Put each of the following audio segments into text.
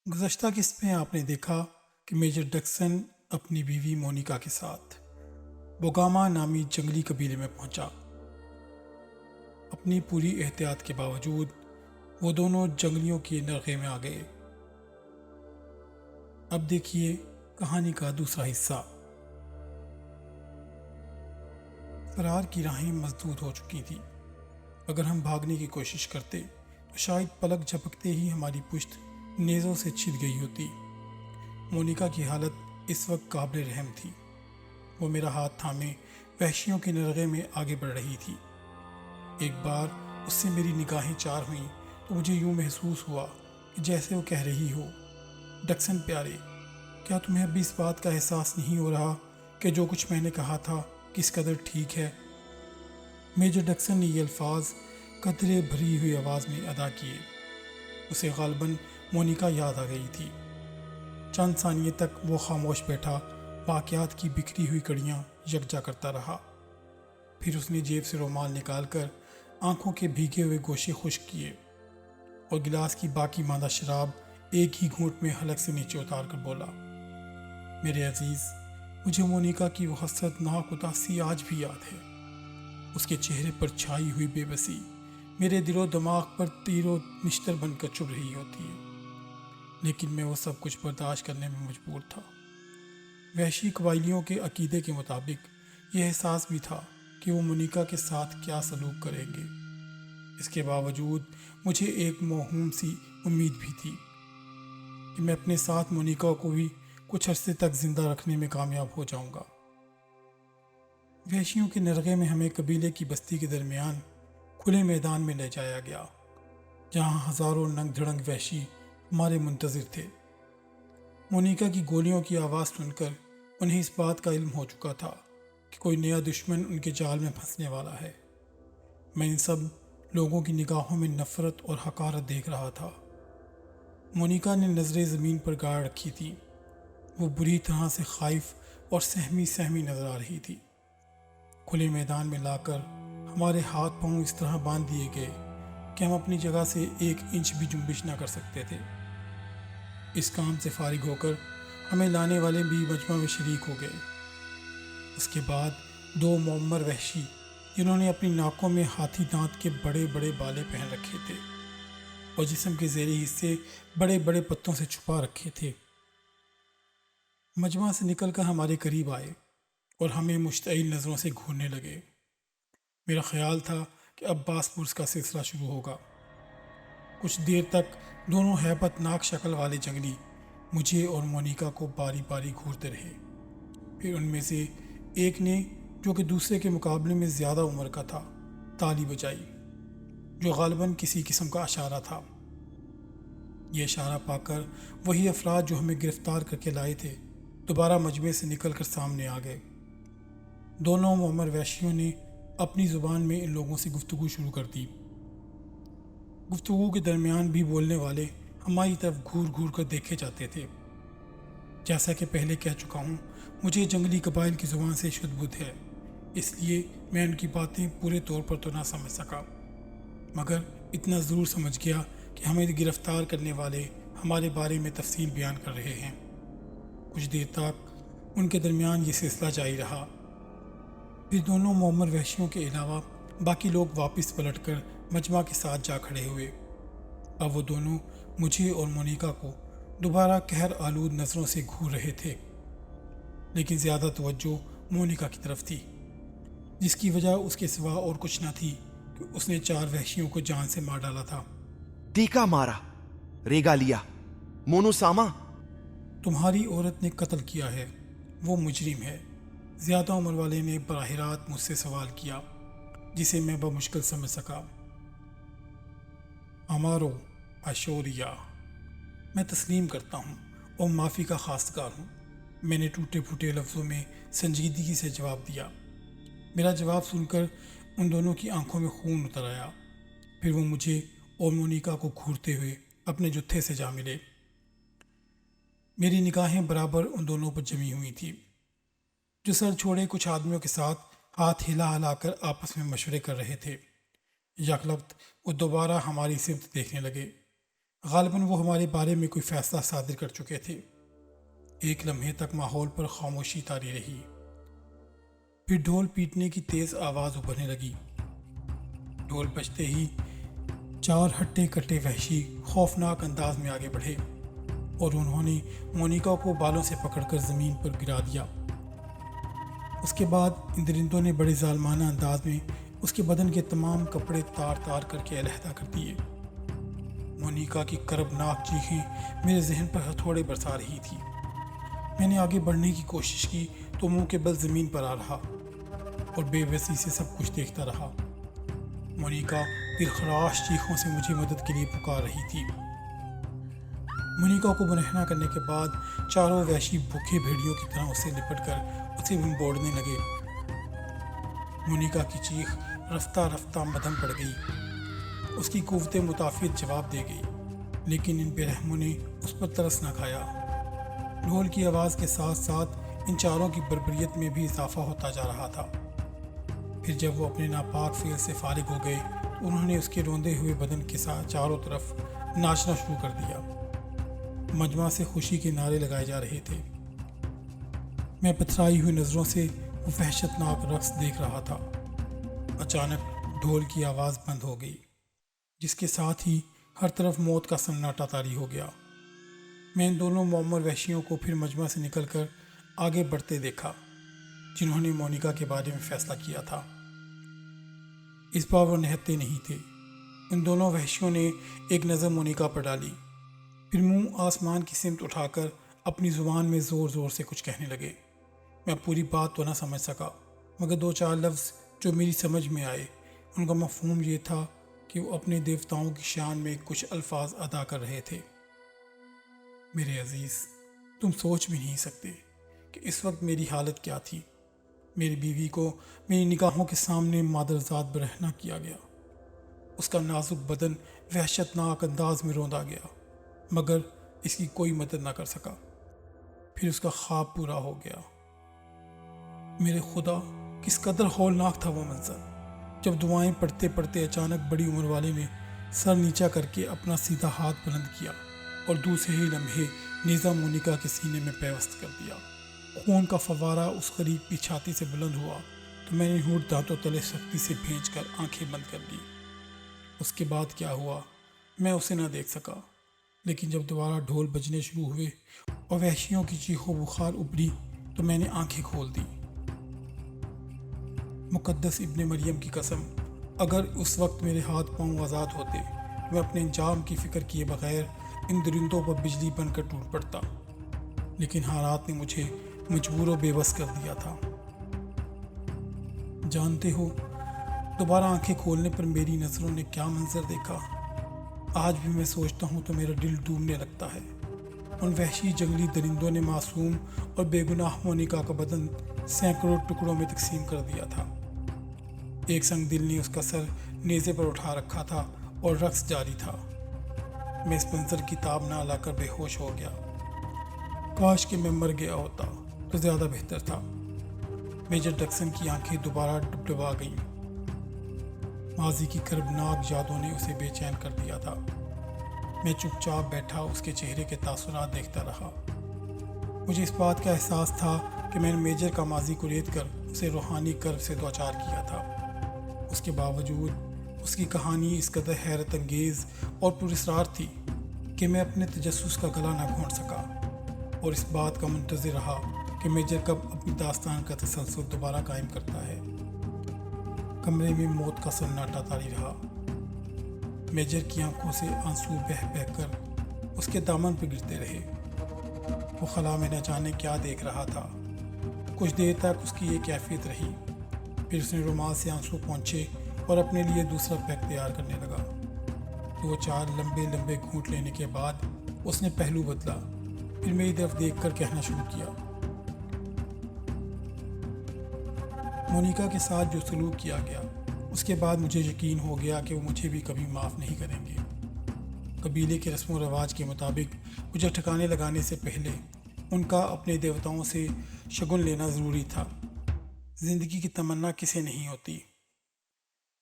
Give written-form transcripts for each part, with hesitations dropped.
گزشتہ قسط میں آپ نے دیکھا کہ میجر ڈکسن اپنی بیوی مونیکا کے ساتھ بوگاما نامی جنگلی قبیلے میں پہنچا۔ اپنی پوری احتیاط کے باوجود وہ دونوں جنگلیوں کے نرغے میں آ گئے۔ اب دیکھیے کہانی کا دوسرا حصہ۔ فرار کی راہیں مسدود ہو چکی تھی۔ اگر ہم بھاگنے کی کوشش کرتے تو شاید پلک جھپکتے ہی ہماری پشت نیزوں سے چھد گئی ہوتی۔ مونیکا کی حالت اس وقت قابل رحم تھی۔ وہ میرا ہاتھ تھامے وحشیوں کے نرغے میں آگے بڑھ رہی تھی۔ ایک بار اس سے میری نگاہیں چار ہوئیں تو مجھے یوں محسوس ہوا کہ جیسے وہ کہہ رہی ہو، ڈکسن پیارے، کیا تمہیں اب بھی اس بات کا احساس نہیں ہو رہا کہ جو کچھ میں نے کہا تھا کس قدر ٹھیک ہے؟ میجر ڈکسن نے یہ الفاظ قطرے بھری ہوئی آواز میں ادا کیے۔ اسے غالباً مونیکا یاد آ گئی تھی۔ چند ثانیے تک وہ خاموش بیٹھا واقعات کی بکھری ہوئی کڑیاں یکجا کرتا رہا۔ پھر اس نے جیب سے رومال نکال کر آنکھوں کے بھیگے ہوئے گوشے خشک کیے اور گلاس کی باقی ماندہ شراب ایک ہی گھونٹ میں حلق سے نیچے اتار کر بولا، میرے عزیز، مجھے مونیکا کی وہ حسرتناک اداسی آج بھی یاد ہے۔ اس کے چہرے پر چھائی ہوئی بے بسی میرے دل و دماغ پر تیر و نشتر بن کر چبھ رہی ہوتی ہے، لیکن میں وہ سب کچھ برداشت کرنے میں مجبور تھا۔ وحشی قبائلیوں کے عقیدے کے مطابق یہ احساس بھی تھا کہ وہ مونیکا کے ساتھ کیا سلوک کریں گے۔ اس کے باوجود مجھے ایک موہوم سی امید بھی تھی کہ میں اپنے ساتھ مونیکا کو بھی کچھ عرصے تک زندہ رکھنے میں کامیاب ہو جاؤں گا۔ وحشیوں کے نرغے میں ہمیں قبیلے کی بستی کے درمیان کھلے میدان میں لے جایا گیا، جہاں ہزاروں ننگ دھڑنگ وحشی ہمارے منتظر تھے۔ مونیکا کی گولیوں کی آواز سن کر انہیں اس بات کا علم ہو چکا تھا کہ کوئی نیا دشمن ان کے جال میں پھنسنے والا ہے۔ میں ان سب لوگوں کی نگاہوں میں نفرت اور حقارت دیکھ رہا تھا۔ مونیکا نے نظریں زمین پر گاڑ رکھی تھی۔ وہ بری طرح سے خائف اور سہمی سہمی نظر آ رہی تھی۔ کھلے میدان میں لا کر ہمارے ہاتھ پاؤں اس طرح باندھ دیے گئے کہ ہم اپنی جگہ سے ایک انچ بھی جنبش نہ کر سکتے تھے۔ اس کام سے فارغ ہو کر ہمیں لانے والے بھی مجمع میں شریک ہو گئے۔ اس کے بعد دو معمر وحشی جنہوں نے اپنی ناکوں میں ہاتھی دانت کے بڑے بڑے بالے پہن رکھے تھے اور جسم کے زیریں حصے بڑے بڑے پتوں سے چھپا رکھے تھے، مجمع سے نکل کر ہمارے قریب آئے اور ہمیں مشتعل نظروں سے گھورنے لگے۔ میرا خیال تھا کہ اب باس پرس کا سلسلہ شروع ہوگا۔ کچھ دیر تک دونوں ہیبت ناک شکل والے جنگلی مجھے اور مونیکا کو باری باری گھورتے رہے۔ پھر ان میں سے ایک نے، جو کہ دوسرے کے مقابلے میں زیادہ عمر کا تھا، تالی بجائی، جو غالباً کسی قسم کا اشارہ تھا۔ یہ اشارہ پا کر وہی افراد جو ہمیں گرفتار کر کے لائے تھے دوبارہ مجمع سے نکل کر سامنے آ گئے۔ دونوں معمر وحشیوں نے اپنی زبان میں ان لوگوں سے گفتگو شروع کر دی۔ گفتگو کے درمیان بھی بولنے والے ہماری طرف گھور گھور کر دیکھے جاتے تھے۔ جیسا کہ پہلے کہہ چکا ہوں، مجھے جنگلی قبائل کی زبان سے شد بدھ ہے، اس لیے میں ان کی باتیں پورے طور پر تو نہ سمجھ سکا، مگر اتنا ضرور سمجھ گیا کہ ہمیں گرفتار کرنے والے ہمارے بارے میں تفصیل بیان کر رہے ہیں۔ کچھ دیر تک ان کے درمیان یہ سلسلہ جاری رہا۔ پھر دونوں معمر وحشیوں کے علاوہ باقی لوگ واپس پلٹ کر مجمع کے ساتھ جا کھڑے ہوئے۔ اب وہ دونوں مجھے اور مونیکا کو دوبارہ قہر آلود نظروں سے گھور رہے تھے، لیکن زیادہ توجہ مونیکا کی طرف تھی، جس کی وجہ اس کے سوا اور کچھ نہ تھی کہ اس نے 4 وحشیوں کو جان سے مار ڈالا تھا۔ ٹیکا مارا، ریگا لیا، مونو ساما۔ تمہاری عورت نے قتل کیا ہے، وہ مجرم ہے، زیادہ عمر والے نے براہ راست مجھ سے سوال کیا، جسے میں بمشکل سمجھ سکا۔ ہمارو اشوریا، میں تسلیم کرتا ہوں اور معافی کا خواستگار ہوں، میں نے ٹوٹے پھوٹے لفظوں میں سنجیدگی سے جواب دیا۔ میرا جواب سن کر ان دونوں کی آنکھوں میں خون اتر آیا۔ پھر وہ مجھے اور مونیکا کو گھورتے ہوئے اپنے جتھے سے جا ملے۔ میری نگاہیں برابر ان دونوں پر جمی ہوئی تھی، جو سر چھوڑے کچھ آدمیوں کے ساتھ ہاتھ ہلا ہلا کر آپس میں مشورے کر رہے تھے۔ یکلفت وہ دوبارہ ہماری سمت دیکھنے لگے۔ غالباً وہ ہمارے بارے میں کوئی فیصلہ صادر کر چکے تھے۔ ایک لمحے تک ماحول پر خاموشی طاری رہی، پھر ڈھول پیٹنے کی تیز آواز ابھرنے لگی۔ ڈھول بجتے ہی 4 ہٹے کٹے وحشی خوفناک انداز میں آگے بڑھے اور انہوں نے مونیکا کو بالوں سے پکڑ کر زمین پر گرا دیا۔ اس کے بعد ان درندوں نے بڑے ظالمانہ انداز میں اس کے بدن کے تمام کپڑے تار تار کر کے علیحدہ کر دیے۔ مونیکا کی کربناک چیخیں میرے ذہن پر ہتھوڑے برسا رہی تھی۔ میں نے آگے بڑھنے کی کوشش کی تو منہ کے بل زمین پر آ رہا اور بے بسی سے سب کچھ دیکھتا رہا۔ مونیکا دلخراش چیخوں سے مجھے مدد کے لیے پکار رہی تھی۔ مونیکا کو برہنہ کرنے کے بعد چاروں وحشی بھوکے بھیڑیوں کی طرح اسے لپٹ کر اسے بمبوڑنے لگے۔ مونیکا کی چیخ رفتہ رفتہ مدھم پڑ گئی۔ اس کی قوت مدافعت جواب دے گئی، لیکن ان بے رحموں نے اس پر ترس نہ کھایا۔ ڈھول کی آواز کے ساتھ ساتھ ان چاروں کی بربریت میں بھی اضافہ ہوتا جا رہا تھا۔ پھر جب وہ اپنے ناپاک فعل سے فارغ ہو گئے تو انہوں نے اس کے روندے ہوئے بدن کے ساتھ چاروں طرف ناچنا شروع کر دیا۔ مجمع سے خوشی کے نعرے لگائے جا رہے تھے۔ میں پتھرائی ہوئی نظروں سے وہ وحشتناک رقص دیکھ رہا تھا۔ اچانک ڈھول کی آواز بند ہو گئی، جس کے ساتھ ہی ہر طرف موت کا سناٹا طاری ہو گیا۔ میں ان دونوں معمر وحشیوں کو پھر مجمع سے نکل کر آگے بڑھتے دیکھا، جنہوں نے مونیکا کے بارے میں فیصلہ کیا تھا۔ اس بار وہ نہتے نہیں تھے۔ ان دونوں وحشیوں نے ایک نظر مونیکا پر ڈالی، پھر منہ آسمان کی سمت اٹھا کر اپنی زبان میں زور زور سے کچھ کہنے لگے۔ میں پوری بات تو نہ سمجھ سکا، مگر 2-4 لفظ جو میری سمجھ میں آئے، ان کا مفہوم یہ تھا کہ وہ اپنے دیوتاؤں کی شان میں کچھ الفاظ ادا کر رہے تھے۔ میرے عزیز، تم سوچ بھی نہیں سکتے کہ اس وقت میری حالت کیا تھی۔ میری بیوی کو میری نگاہوں کے سامنے مادرزاد برہنہ کیا گیا۔ اس کا نازک بدن وحشتناک انداز میں روندا گیا، مگر اس کی کوئی مدد نہ کر سکا۔ پھر اس کا خواب پورا ہو گیا۔ میرے خدا، کس قدر ہولناک تھا وہ منظر، جب دعائیں پڑھتے پڑھتے اچانک بڑی عمر والے نے سر نیچا کر کے اپنا سیدھا ہاتھ بلند کیا اور دوسرے ہی لمحے نیزہ مونیکا کے سینے میں پیوست کر دیا۔ خون کا فوارہ اس غریب کی چھاتی سے بلند ہوا تو میں نے ہونٹ دانتوں تلے سختی سے بھینچ کر آنکھیں بند کر لی۔ اس کے بعد کیا ہوا میں اسے نہ دیکھ سکا، لیکن جب دوبارہ ڈھول بجنے شروع ہوئے اور وحشیوں کی چیخ و بخار ابھری تو میں نے آنکھیں کھول دی۔ مقدس ابن مریم کی قسم، اگر اس وقت میرے ہاتھ پاؤں آزاد ہوتے تو میں اپنے انجام کی فکر کیے بغیر ان درندوں پر بجلی بن کر ٹوٹ پڑتا، لیکن حالات نے مجھے مجبور و بے بس کر دیا تھا۔ جانتے ہو، دوبارہ آنکھیں کھولنے پر میری نظروں نے کیا منظر دیکھا؟ آج بھی میں سوچتا ہوں تو میرا دل ڈوبنے لگتا ہے۔ ان وحشی جنگلی درندوں نے معصوم اور بے گناہ مونیکا کا بدن سینکڑوں ٹکڑوں میں تقسیم کر دیا تھا۔ ایک سنگ دل نے اس کا سر نیزے پر اٹھا رکھا تھا اور رقص جاری تھا۔ میں اس منظر کی تاب نہ لا کر بے ہوش ہو گیا۔ کاش کہ میں مر گیا ہوتا تو زیادہ بہتر تھا۔ میجر ڈکسن کی آنکھیں دوبارہ ڈبڈبا گئیں۔ ماضی کی کربناک یادوں نے اسے بے چین کر دیا تھا۔ میں چپ چاپ بیٹھا اس کے چہرے کے تاثرات دیکھتا رہا۔ مجھے اس بات کا احساس تھا کہ میں نے میجر کا ماضی کو ریت کر اسے روحانی کرب سے دوچار کیا تھا۔ اس کے باوجود اس کی کہانی اس قدر حیرت انگیز اور پراسرار تھی کہ میں اپنے تجسس کا گلا نہ گھونٹ سکا اور اس بات کا منتظر رہا کہ میجر کب اپنی داستان کا تسلسل دوبارہ قائم کرتا ہے۔ کمرے میں موت کا سناٹا طاری رہا۔ میجر کی آنکھوں سے آنسو بہہ بہہ کر اس کے دامن پہ گرتے رہے۔ وہ خلا میں نہ جانے کیا دیکھ رہا تھا۔ کچھ دیر تک اس کی یہ کیفیت رہی، پھر اس نے رومال سے آنسو پونچھے اور اپنے لیے دوسرا پیک تیار کرنے لگا۔ 2-4 لمبے لمبے گھونٹ لینے کے بعد اس نے پہلو بدلا، پھر میری طرف دیکھ کر کہنا شروع کیا، مونیکا کے ساتھ جو سلوک کیا گیا، اس کے بعد مجھے یقین ہو گیا کہ وہ مجھے بھی کبھی معاف نہیں کریں گے۔ قبیلے کے رسم و رواج کے مطابق مجھے ٹھکانے لگانے سے پہلے ان کا اپنے دیوتاؤں سے شگن لینا ضروری تھا۔ زندگی کی تمنا کسے نہیں ہوتی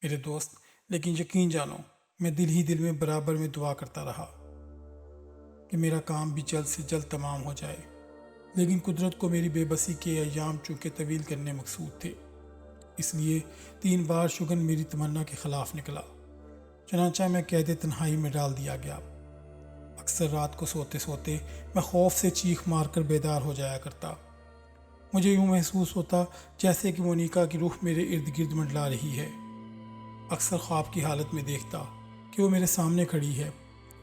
میرے دوست، لیکن یقین جانو میں دل ہی دل میں برابر میں دعا کرتا رہا کہ میرا کام بھی جلد سے جلد تمام ہو جائے، لیکن قدرت کو میری بے بسی کے ایام چونکہ طویل کرنے مقصود تھے، اس لیے 3 بار شگن میری تمنا کے خلاف نکلا۔ چنانچہ میں قید تنہائی میں ڈال دیا گیا۔ اکثر رات کو سوتے سوتے میں خوف سے چیخ مار کر بیدار ہو جایا کرتا۔ مجھے یوں محسوس ہوتا جیسے کہ مونیکا کی روح میرے ارد گرد منڈلا رہی ہے۔ اکثر خواب کی حالت میں دیکھتا کہ وہ میرے سامنے کھڑی ہے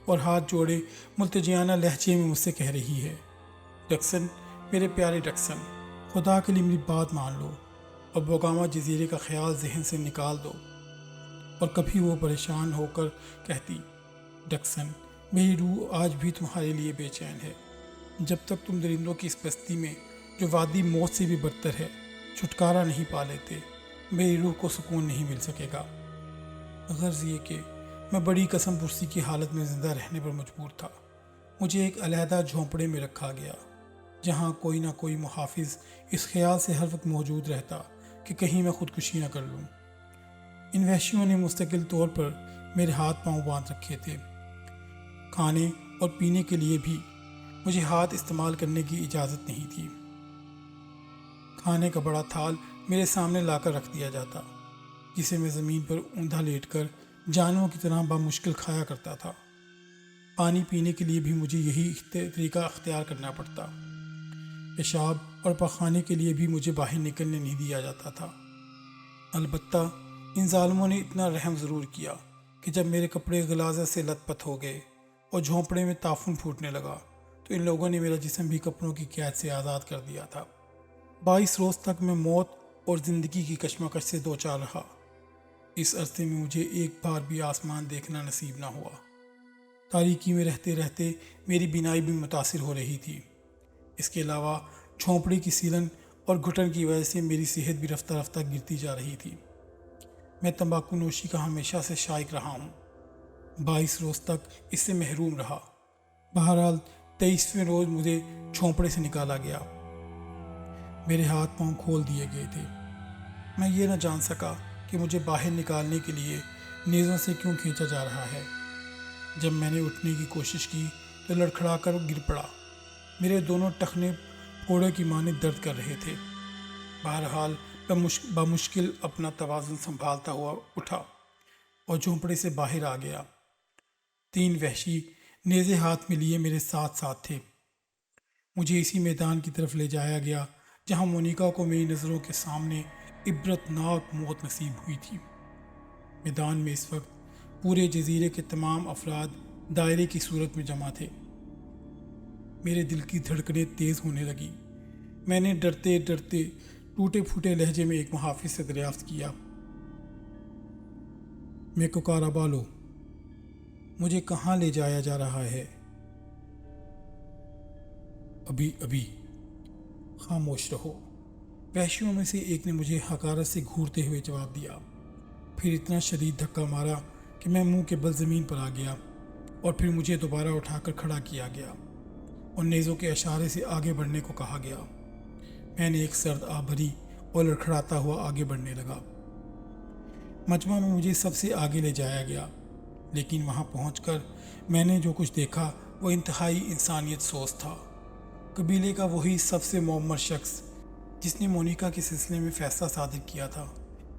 اور ہاتھ جوڑے ملتجیانہ لہجے میں مجھ سے کہہ رہی ہے، ڈکسن، میرے پیارے ڈکسن، خدا کے لیے میری بات مان لو اور بوگاما جزیرے کا خیال ذہن سے نکال دو۔ اور کبھی وہ پریشان ہو کر کہتی، ڈکسن، میری روح آج بھی تمہارے لیے بے چین ہے۔ جب تک تم درندوں کی اس بستی میں جو وادی موت سے بھی بدتر ہے چھٹکارا نہیں پا لیتے، میری روح کو سکون نہیں مل سکے گا۔ غرض یہ کہ میں بڑی قسم پرسی کی حالت میں زندہ رہنے پر مجبور تھا۔ مجھے ایک علیحدہ جھونپڑے میں رکھا گیا جہاں کوئی نہ کوئی محافظ اس خیال سے ہر وقت موجود رہتا کہ کہیں میں خودکشی نہ کر لوں۔ ان وحشیوں نے مستقل طور پر میرے ہاتھ پاؤں باندھ رکھے تھے۔ کھانے اور پینے کے لیے بھی مجھے ہاتھ استعمال کرنے کی اجازت نہیں تھی۔ کھانے کا بڑا تھال میرے سامنے لا کر رکھ دیا جاتا، جسے میں زمین پر اوندا لیٹ کر جانوروں کی طرح بامشکل کھایا کرتا تھا۔ پانی پینے کے لیے بھی مجھے یہی طریقہ اختیار کرنا پڑتا۔ پیشاب اور پخانے کے لیے بھی مجھے باہر نکلنے نہیں دیا جاتا تھا۔ البتہ ان ظالموں نے اتنا رحم ضرور کیا کہ جب میرے کپڑے غلاظت سے لت پت ہو گئے اور جھونپڑے میں تعفن پھوٹنے لگا تو ان لوگوں نے میرا جسم بھی کپڑوں کی قید سے آزاد کر دیا تھا۔ 22 روز تک میں موت اور زندگی کی کشمکش سے دوچار رہا۔ اس عرصے میں مجھے ایک بار بھی آسمان دیکھنا نصیب نہ ہوا۔ تاریکی میں رہتے رہتے میری بینائی بھی متاثر ہو رہی تھی۔ اس کے علاوہ جھونپڑی کی سیلن اور گھٹن کی وجہ سے میری صحت بھی رفتہ رفتہ گرتی جا رہی تھی۔ میں تمباکو نوشی کا ہمیشہ سے شائق رہا ہوں۔ 22 روز تک اس سے محروم رہا۔ بہرحال 23ویں روز مجھے جھونپڑے سے نکالا گیا۔ میرے ہاتھ پاؤں کھول دیے گئے تھے۔ میں یہ نہ جان سکا کہ مجھے باہر نکالنے کے لیے نیزوں سے کیوں کھینچا جا رہا ہے۔ جب میں نے اٹھنے کی کوشش کی تو لڑکھڑا کر گر پڑا۔ میرے دونوں ٹخنے پھوڑے کی مانند درد کر رہے تھے۔ بہرحال بمشکل اپنا توازن سنبھالتا ہوا اٹھا اور جھونپڑے سے باہر آ گیا۔ 3 وحشی نیزے ہاتھ میں لیے میرے ساتھ ساتھ تھے۔ مجھے اسی میدان کی طرف لے جایا گیا جہاں مونیکا کو میری نظروں کے سامنے عبرت ناک موت نصیب ہوئی تھی۔ میدان میں اس وقت پورے جزیرے کے تمام افراد دائرے کی صورت میں جمع تھے۔ میرے دل کی دھڑکنیں تیز ہونے لگی۔ میں نے ڈرتے ڈرتے ٹوٹے پھوٹے لہجے میں ایک محافظ سے دریافت کیا، میں کو کارابالو، مجھے کہاں لے جایا جا رہا ہے؟ ابھی خاموش رہو۔ وحشیوں میں سے ایک نے مجھے حقارت سے گھورتے ہوئے جواب دیا، پھر اتنا شدید دھکا مارا کہ میں منہ کے بل زمین پر آ گیا اور پھر مجھے دوبارہ اٹھا کر کھڑا کیا گیا اور نیزوں کے اشارے سے آگے بڑھنے کو کہا گیا۔ میں نے ایک سرد آہ بھری اور لڑکھڑاتا ہوا آگے بڑھنے لگا۔ مجمع میں مجھے سب سے آگے لے جایا گیا، لیکن وہاں پہنچ کر میں نے جو کچھ دیکھا وہ انتہائی انسانیت سوز تھا۔ قبیلے کا وہی سب سے معمر شخص جس نے مونیکا کے سلسلے میں فیصلہ صادر کیا تھا،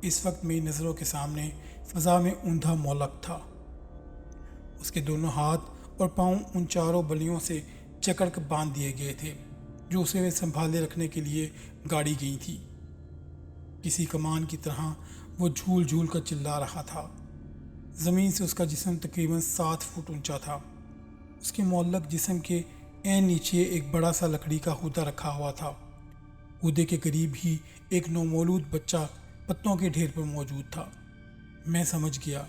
اس وقت میری نظروں کے سامنے فضا میں اوندا مولک تھا۔ اس کے دونوں ہاتھ اور پاؤں ان 4 بلیوں سے جکڑ کر باندھ دیے گئے تھے جو اسے سنبھالے رکھنے کے لیے گاڑی گئی تھی۔ کسی کمان کی طرح وہ جھول جھول کر چلا رہا تھا۔ زمین سے اس کا جسم تقریباً 7 فٹ اونچا تھا۔ اس کے معلق جسم کے عین نیچے ایک بڑا سا لکڑی کا ہودہ رکھا ہوا تھا۔ ہودے کے قریب ہی ایک نومولود بچہ پتوں کے ڈھیر پر موجود تھا۔ میں سمجھ گیا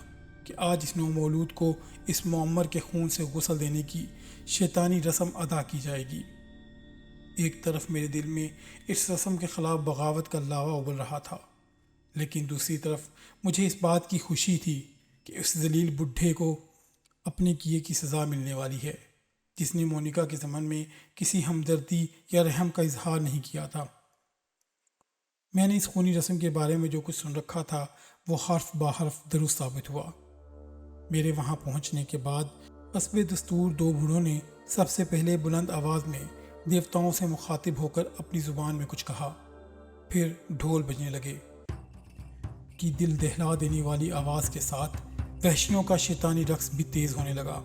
کہ آج اس نومولود کو اس معمر کے خون سے غسل دینے کی شیطانی رسم ادا کی جائے گی۔ ایک طرف میرے دل میں اس رسم کے خلاف بغاوت کا لاوا ابل رہا تھا، لیکن دوسری طرف مجھے اس بات کی خوشی تھی کہ اس ذلیل بڈھے کو اپنے کیے کی سزا ملنے والی ہے، جس نے مونیکا کے ضمن میں کسی ہمدردی یا رحم کا اظہار نہیں کیا تھا۔ میں نے اس خونی رسم کے بارے میں جو کچھ سن رکھا تھا وہ حرف بہ حرف درست ثابت ہوا۔ میرے وہاں پہنچنے کے بعد حسب دستور 2 بوڑھوں نے سب سے پہلے بلند آواز میں دیوتاؤں سے مخاطب ہو کر اپنی زبان میں کچھ کہا، پھر ڈھول بجنے لگے کہ دل دہلا دینے والی آواز کے ساتھ وحشیوں کا شیطانی رقص بھی تیز ہونے لگا۔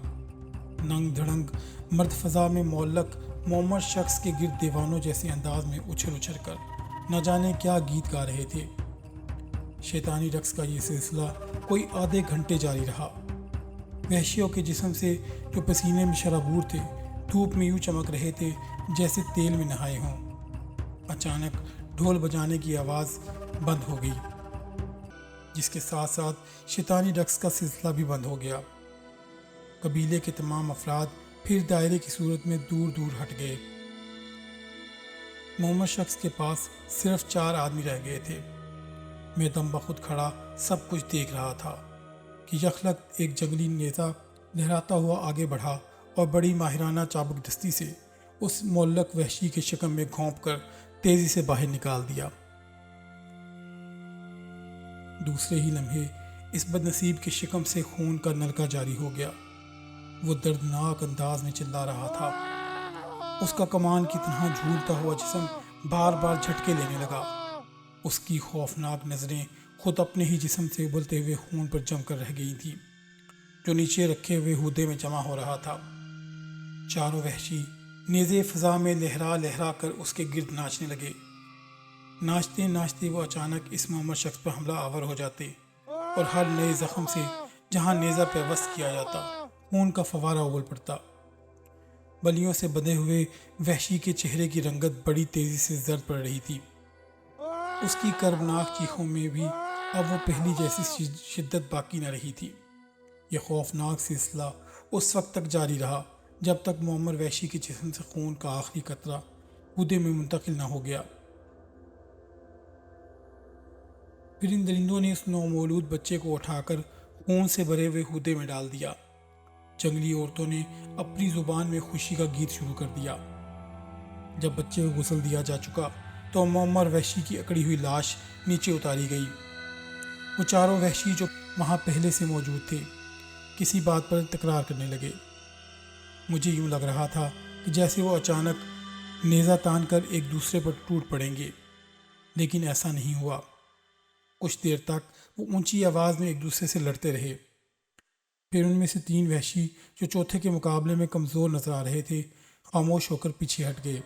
ننگ دھڑنگ مرد فضا میں معلق معمر شخص کے گرد دیوانوں جیسے انداز میں اچھل اچھل کر نہ جانے کیا گیت گا رہے تھے۔ شیطانی رقص کا یہ سلسلہ کوئی آدھے گھنٹے جاری رہا۔ وحشیوں کے جسم سے جو پسینے میں شرابور تھے دھوپ میں یوں چمک رہے تھے جیسے تیل میں نہائے ہوں۔ اچانک ڈھول بجانے کی آواز بند ہو گئی، جس کے ساتھ ساتھ شیطانی رقص کا سلسلہ بھی بند ہو گیا۔ قبیلے کے تمام افراد پھر دائرے کی صورت میں دور دور ہٹ گئے۔ معمر شخص کے پاس صرف 4 آدمی رہ گئے تھے۔ میں دم بخود کھڑا سب کچھ دیکھ رہا تھا کہ یخلق ایک جنگلی نیزہ لہراتا ہوا آگے بڑھا اور بڑی ماہرانہ چابک دستی سے اس معلق وحشی کے شکم میں گھونپ کر تیزی سے باہر نکال دیا۔ دوسرے ہی لمحے اس بد نصیب کے شکم سے خون کا نلکا جاری ہو گیا۔ وہ دردناک انداز میں چلا رہا تھا۔ اس کا کمان کی طرح جھولتا ہوا جسم بار بار جھٹکے لینے لگا۔ اس کی خوفناک نظریں خود اپنے ہی جسم سے ابلتے ہوئے خون پر جم کر رہ گئی تھیں، جو نیچے رکھے ہوئے ہودے میں جمع ہو رہا تھا۔ چاروں وحشی نیزے فضا میں لہرا لہرا کر اس کے گرد ناچنے لگے۔ ناچتے ناچتے وہ اچانک اس معمر شخص پر حملہ آور ہو جاتے اور ہر نئے زخم سے جہاں نیزہ پیوست کیا جاتا خون کا فوارہ اول پڑتا۔ بلیوں سے بندھے ہوئے وحشی کے چہرے کی رنگت بڑی تیزی سے زرد پڑ رہی تھی۔ اس کی کربناک چیخوں میں بھی اب وہ پہلی جیسی شدت باقی نہ رہی تھی۔ یہ خوفناک سلسلہ اس وقت تک جاری رہا جب تک معمر وحشی کے جسم سے خون کا آخری قطرہ ہودے میں منتقل نہ ہو گیا۔ پھر ان درندوں نے اس نومولود بچے کو اٹھا کر خون سے بھرے ہوئے ہودے میں ڈال دیا۔ جنگلی عورتوں نے اپنی زبان میں خوشی کا گیت شروع کر دیا۔ جب بچے کو غسل دیا جا چکا تو معمر وحشی کی اکڑی ہوئی لاش نیچے اتاری گئی۔ وہ چاروں وحشی جو وہاں پہلے سے موجود تھے کسی بات پر تکرار کرنے لگے۔ مجھے یوں لگ رہا تھا کہ جیسے وہ اچانک نیزہ تان کر ایک دوسرے پر ٹوٹ پڑیں گے، لیکن ایسا نہیں ہوا۔ کچھ دیر تک وہ اونچی آواز میں ایک دوسرے سے لڑتے رہے۔ پھر ان میں سے 3 وحشی جو چوتھے کے مقابلے میں کمزور نظر آ رہے تھے خاموش ہو کر پیچھے ہٹ گئے۔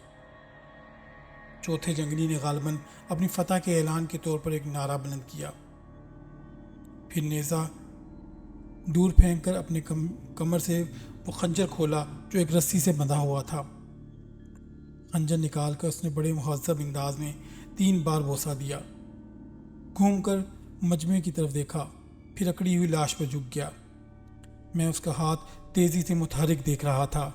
چوتھے جنگلی نے غالباً اپنی فتح کے اعلان کے طور پر ایک نعرہ بلند کیا، پھر نیزہ دور پھینک کر اپنے کمر سے وہ خنجر کھولا جو ایک رسی سے بندھا ہوا تھا۔ خنجر نکال کر اس نے بڑے مہذب انداز میں 3 بار بوسہ دیا، گھوم کر مجمع کی طرف دیکھا، پھر اکڑی ہوئی لاش پر جھک گیا۔ میں اس کا ہاتھ تیزی سے متحرک دیکھ رہا تھا۔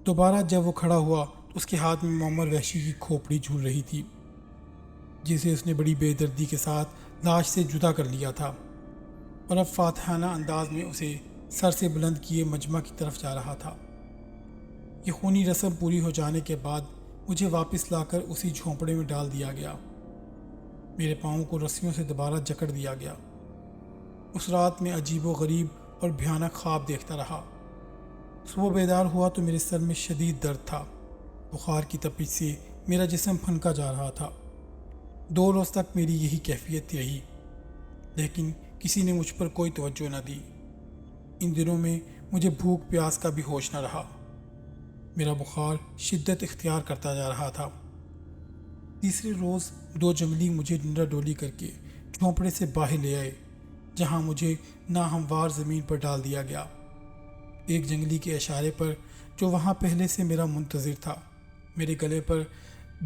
دوبارہ جب وہ کھڑا ہوا تو اس کے ہاتھ میں معمر وحشی کی کھوپڑی جھول رہی تھی، جسے اس نے بڑی بے دردی کے ساتھ لاش سے جدا کر لیا تھا، اور اب فاتحانہ انداز میں اسے سر سے بلند کیے مجمع کی طرف جا رہا تھا۔ یہ خونی رسم پوری ہو جانے کے بعد مجھے واپس لا کر اسی جھونپڑے میں ڈال دیا گیا۔ میرے پاؤں کو رسیوں سے دوبارہ جکڑ دیا گیا۔ اس رات میں عجیب و غریب اور بھیانک خواب دیکھتا رہا۔ صبح بیدار ہوا تو میرے سر میں شدید درد تھا۔ بخار کی تپش سے میرا جسم پھنکا جا رہا تھا۔ 2 روز تک میری یہی کیفیت رہی، لیکن کسی نے مجھ پر کوئی توجہ نہ دی۔ ان دنوں میں مجھے بھوک پیاس کا بھی ہوش نہ رہا۔ میرا بخار شدت اختیار کرتا جا رہا تھا۔ تیسرے روز 2 جنگلی مجھے ڈنڈا ڈولی کر کے جھونپڑے سے باہر لے آئے، جہاں مجھے ناہموار زمین پر ڈال دیا گیا۔ ایک جنگلی کے اشارے پر جو وہاں پہلے سے میرا منتظر تھا، میرے گلے پر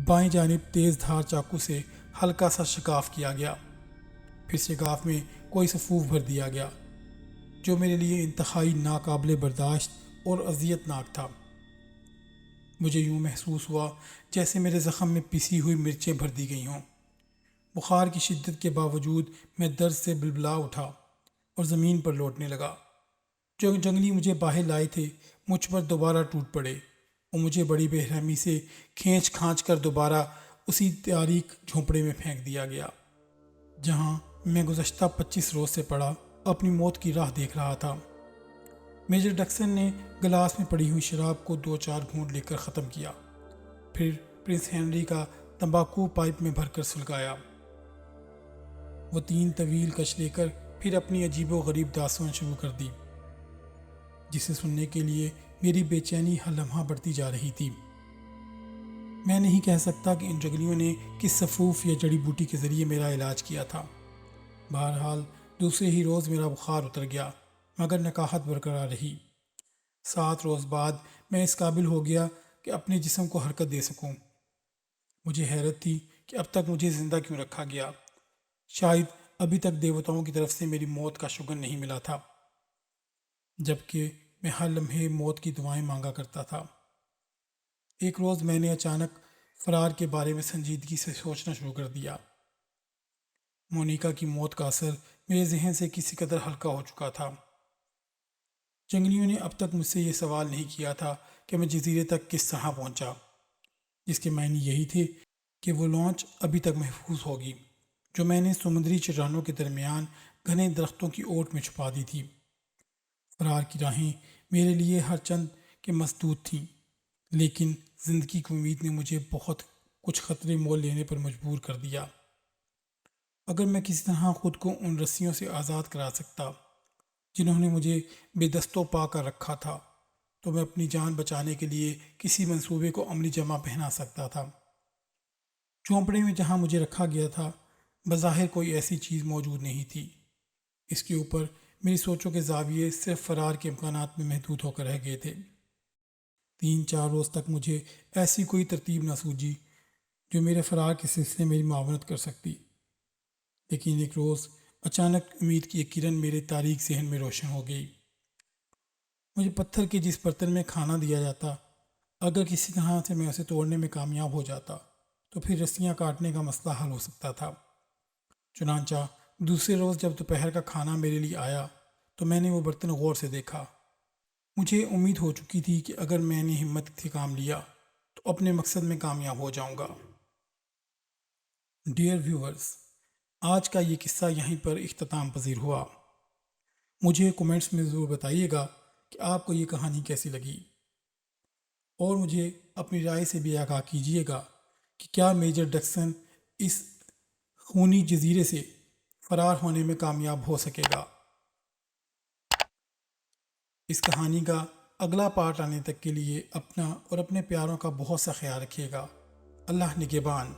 بائیں جانب تیز دھار چاقو سے ہلکا سا شگاف کیا گیا۔ پھر شگاف میں کوئی سفوف بھر دیا گیا جو میرے لیے انتہائی ناقابل برداشت اور اذیت ناک تھا۔ مجھے یوں محسوس ہوا جیسے میرے زخم میں پسی ہوئی مرچیں بھر دی گئی ہوں۔ بخار کی شدت کے باوجود میں درد سے بلبلا اٹھا اور زمین پر لوٹنے لگا۔ جو جنگلی مجھے باہر لائے تھے مجھ پر دوبارہ ٹوٹ پڑے اور مجھے بڑی بے رحمی سے کھینچ کھانچ کر دوبارہ اسی تاریک جھونپڑے میں پھینک دیا گیا، جہاں میں گزشتہ 25 روز سے پڑا اپنی موت کی راہ دیکھ رہا تھا۔ میجر ڈکسن نے گلاس میں پڑی ہوئی شراب کو 2-4 گھونٹ لے کر ختم کیا، پھر پرنس ہنری کا تمباکو پائپ میں بھر کر سلگایا۔ وہ 3 طویل کش لے کر پھر اپنی عجیب و غریب داستان شروع کر دی، جسے سننے کے لیے میری بے چینی ہر لمحہ بڑھتی جا رہی تھی۔ میں نہیں کہہ سکتا کہ ان جنگلیوں نے کس سفوف یا جڑی بوٹی کے ذریعے میرا علاج کیا تھا۔ بہرحال دوسرے ہی روز میرا بخار اتر گیا، مگر نکاہت برقرار رہی۔ 7 روز بعد میں اس قابل ہو گیا کہ اپنے جسم کو حرکت دے سکوں۔ مجھے حیرت تھی کہ اب تک مجھے زندہ کیوں رکھا گیا۔ شاید ابھی تک دیوتاؤں کی طرف سے میری موت کا شگن نہیں ملا تھا، جبکہ میں ہر لمحے موت کی دعائیں مانگا کرتا تھا۔ ایک روز میں نے اچانک فرار کے بارے میں سنجیدگی سے سوچنا شروع کر دیا۔ مونیکا کی موت کا اثر میرے ذہن سے کسی قدر ہلکا ہو چکا تھا۔ جنگلیوں نے اب تک مجھ سے یہ سوال نہیں کیا تھا کہ میں جزیرے تک کس طرح پہنچا، جس کے معنی یہی تھے کہ وہ لانچ ابھی تک محفوظ ہوگی جو میں نے سمندری چٹانوں کے درمیان گھنے درختوں کی اوٹ میں چھپا دی تھی۔ فرار کی راہیں میرے لیے ہر چند کے مسدود تھیں، لیکن زندگی کی امید نے مجھے بہت کچھ خطرے مول لینے پر مجبور کر دیا۔ اگر میں کسی طرح خود کو ان رسیوں سے آزاد کرا سکتا جنہوں نے مجھے بے دست و پا کر رکھا تھا، تو میں اپنی جان بچانے کے لیے کسی منصوبے کو عملی جمع پہنا سکتا تھا۔ جھونپڑے میں جہاں مجھے رکھا گیا تھا بظاہر کوئی ایسی چیز موجود نہیں تھی۔ اس کے اوپر میری سوچوں کے زاویے صرف فرار کے امکانات میں محدود ہو کر رہ گئے تھے۔ 3-4 روز تک مجھے ایسی کوئی ترتیب نہ سوجی جو میرے فرار کے سلسلے میری معاونت کر سکتی، لیکن ایک روز اچانک امید کی ایک کرن میرے تاریک ذہن میں روشن ہو گئی۔ مجھے پتھر کے جس برتن میں کھانا دیا جاتا، اگر کسی طرح سے میں اسے توڑنے میں کامیاب ہو جاتا تو پھر رسیاں کاٹنے کا مسئلہ حل ہو سکتا تھا۔ چنانچہ دوسرے روز جب دوپہر کا کھانا میرے لیے آیا تو میں نے وہ برتن غور سے دیکھا۔ مجھے امید ہو چکی تھی کہ اگر میں نے ہمت سے کام لیا تو اپنے مقصد میں کامیاب ہو جاؤں گا۔ ڈیئر ویورز، آج کا یہ قصہ یہیں پر اختتام پذیر ہوا۔ مجھے کومنٹس میں ضرور بتائیے گا کہ آپ کو یہ کہانی کیسی لگی، اور مجھے اپنی رائے سے بھی آگاہ کیجیے گا کہ کیا میجر ڈکسن اس خونی جزیرے سے فرار ہونے میں کامیاب ہو سکے گا۔ اس کہانی کا اگلا پارٹ آنے تک کے لیے اپنا اور اپنے پیاروں کا بہت سا خیال رکھیے گا۔ اللہ نگہبان۔